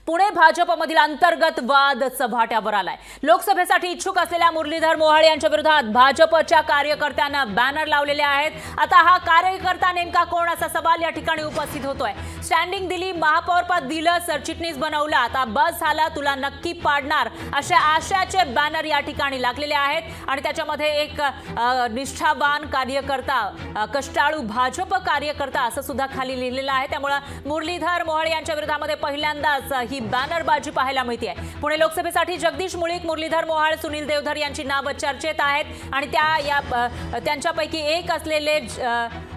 पुणे भाजपमधील अंतर्गत वाद चव्हाट्यावर आलाय। लोकसभेसाठी इच्छुक असलेल्या मुरलीधर मोहोळ यांच्या विरोधात भाजपच्या कार्यकर्त्यांना बॅनर लावलेले आहेत। आता हा कार्यकर्ता नेमका कोण असा सवाल या ठिकाणी उपस्थित होतोय। स्टँडिंग दिली, महापौर पद दिलं, सरचिटणीस बनवलं, आता बस झाला, तुला नक्की पाडणार अशा आशयाचे बॅनर या ठिकाणी लागलेले आहेत आणि त्याच्यामध्ये एक निष्ठावान कार्यकर्ता, कष्टाळू भाजप कार्यकर्ता असं सुद्धा खाली लिहिलेलं आहे। त्यामुळे मुरलीधर मोहोळ यांच्या विरोधामध्ये पहिल्यांदाच ही बॅनरबाजी पाहायला मिळते। पुणे लोकसभेसाठी जगदीश मुळीक, मुरलीधर मोहोळ, सुनील देवधर यांची नावे चर्चेत आहेत आणि त्यांच्यापैकी एक असलेले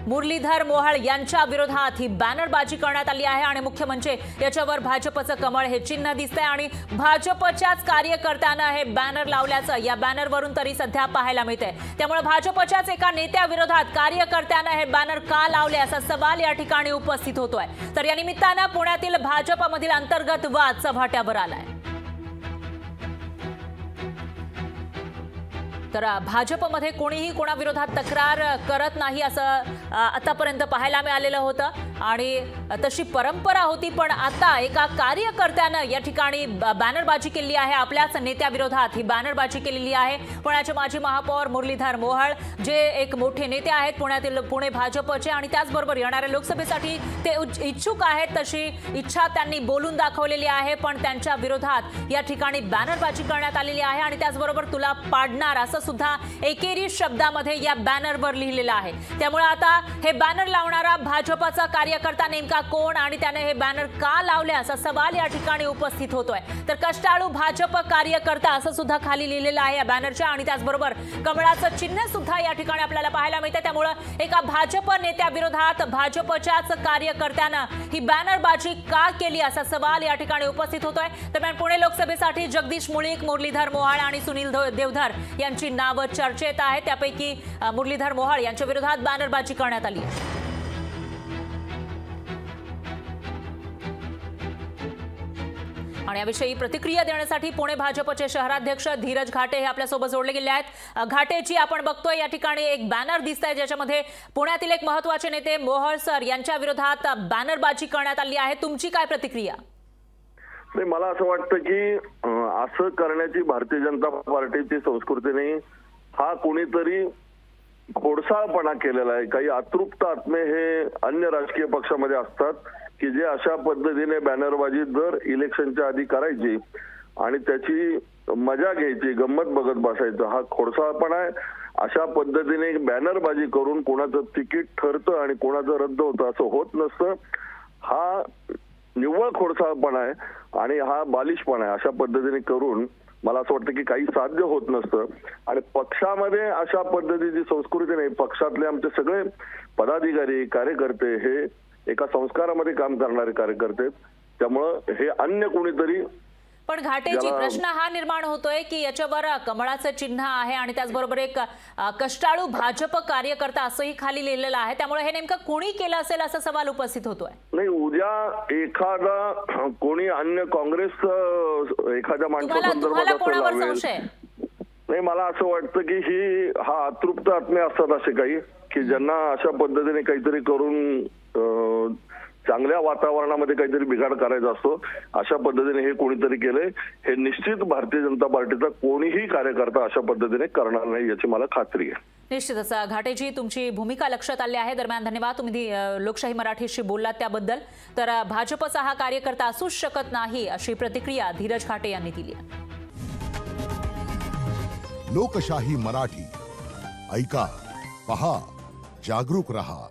मुरलीधर मोहोळ यांच्या विरोधात ही बॅनरबाजी करण्यात आली आहे आणि मुख्य म्हणजे याच्यावर भाजपचं कमळ हे चिन्ह दिसतंय आणि भाजपच्याच कार्यकर्त्यांना हे बॅनर लावल्याचं या बॅनरवरून तरी सध्या पाहायला मिळतंय। त्यामुळे भाजपच्याच एका नेत्याविरोधात कार्यकर्त्यांना हे बॅनर का लावले असा सवाल या ठिकाणी उपस्थित होतोय। तर या निमित्तानं पुण्यातील भाजपमधील अंतर्गत वाद चव्हाट्यावर आलाय। तर भाजपमध्ये कोणीही कोणाविरोधात तक्रार करत नाही असं आतापर्यंत पाहायला मिळालेलं होतं आणि तशी परंपरा होती, पण आता एका कार्यकर्त्यानं या ठिकाणी बॅनरबाजी केली आहे। आपल्याच नेत्याविरोधात ही बॅनरबाजी केलेली आहे। पुण्याचे माजी महापौर मुरलीधर मोहोळ जे एक मोठे नेते आहेत पुण्यातील, पुणे भाजपचे, आणि त्याचबरोबर येणाऱ्या लोकसभेसाठी ते इच्छुक आहेत तशी इच्छा त्यांनी बोलून दाखवलेली आहे, पण त्यांच्या विरोधात या ठिकाणी बॅनरबाजी करण्यात आलेली आहे आणि त्याचबरोबर तुला पाडणार असं सुद्धा एकेरी शब्दामध्ये या बॅनरवर लिहिलेलं आहे। त्यामुळे आता हे बॅनर लावणारा भाजपचा कार्यकर्ता नेमका कोण आणि त्याने हे बॅनर का लावले असा सवाल या ठिकाणी उपस्थित होतोय। तर कष्टाळू भाजप कार्यकर्ता असं सुद्धा खाली लिहिलेलं आहे या बॅनरच्या आणि त्याचबरोबर कमळाचं चिन्ह सुद्धा या ठिकाणी आपल्याला पाहायला मिळतं। त्यामुळे एका भाजप नेत्याविरोधात भाजपच्याच कार्यकर्त्यानं ही बॅनरबाजी का केली असा सवाल या ठिकाणी उपस्थित होतोय। दरम्यान पुणे लोकसभेसाठी जगदीश मुळीक, मुरलीधर मोहोळ आणि सुनील देवधर यांची नावे चर्चेत आहेत। त्यापैकी मुरलीधर मोहोळ यांच्या विरोधात बॅनरबाजी करण्यात आली आहे। आणि याविषयी प्रतिक्रिया देण्यासाठी पुणे भाजपचे शहराध्यक्ष धीरज घाटे हे आपल्या सोबत जोडले गेले आहेत। घाटेजी, आपण बघतोय या ठिकाणी एक बॅनर दिसतंय ज्याच्यामध्ये पुण्यातील एक महत्त्वाचे नेते मोहोळ सर यांच्या विरोधात बॅनरबाजी करण्यात आली आहे। तुमची काय प्रतिक्रिया? नाही, मला असं वाटतं की असं करण्याची भारतीय जनता पार्टीची संस्कृती नाही। हा कोणीतरी खोडसाळपणा केलेला आहे। काही अतृप्त आत्मे हे अन्य राजकीय पक्षामध्ये असतात की जे अशा पद्धतीने बॅनरबाजी दर इलेक्शनच्या आधी करायची आणि त्याची मजा घ्यायची, गंमत बघत बसायचं, हा खोडसाळपणा आहे। अशा पद्धतीने बॅनरबाजी करून कोणाचं तिकीट ठरतं आणि कोणाचं रद्द होतं असं होत नसतं। हा निव्वळ खोडसाळपणा आहे आणि हा बालिशपणा आहे। अशा पद्धतीने करून मला असं वाटतं की काही साध्य होत नसतं आणि पक्षामध्ये अशा पद्धतीची संस्कृती नाही। पक्षातले आमचे सगळे पदाधिकारी, कार्यकर्ते हे एका संस्कारामध्ये काम करणारे कार्यकर्ते, त्यामुळे हे अन्य कोणीतरी। पण घाटेजी, प्रश्न हा निर्माण होतोय की याच्यावर कमळाचं चिन्ह आहे आणि त्याचबरोबर एक कष्टाळू भाजप कार्यकर्ता असंही खाली लिहिलेलं आहे, त्यामुळे हे नेमकं कोणी केलं असेल असा सवाल उपस्थित होतोय। नाही, उद्या एखादा कोणी अन्य काँग्रेस एखाद्या माणसासंदर्भात कोणावर संशय? नाही, मला असं वाटतं की हा अतृप्त आत्मे असतात असे काही की ज्यांना अशा पद्धतीने काहीतरी करून चांगल्या वातावरणामध्ये काहीतरी बिघाड करायचा असतो। अशा पद्धतीने हे कोणीतरी केलंय। हे निश्चित भारतीय जनता पार्टीचा कोणीही कार्यकर्ता अशा पद्धतीने करणार नाही याची मला खात्री आहे। निश्चितच घाटेजी, तुमची भूमिका लक्षात आली आहे। दरम्यान धन्यवाद, तुम्ही लोकशाही मराठीशी बोललात त्याबद्दल। तर भाजपचा हा कार्यकर्ता असूच शकत नाही अशी प्रतिक्रिया धीरज घाटे यांनी दिली आहे। लोकशाही मराठी ऐका, पहा, जागरूक रहा।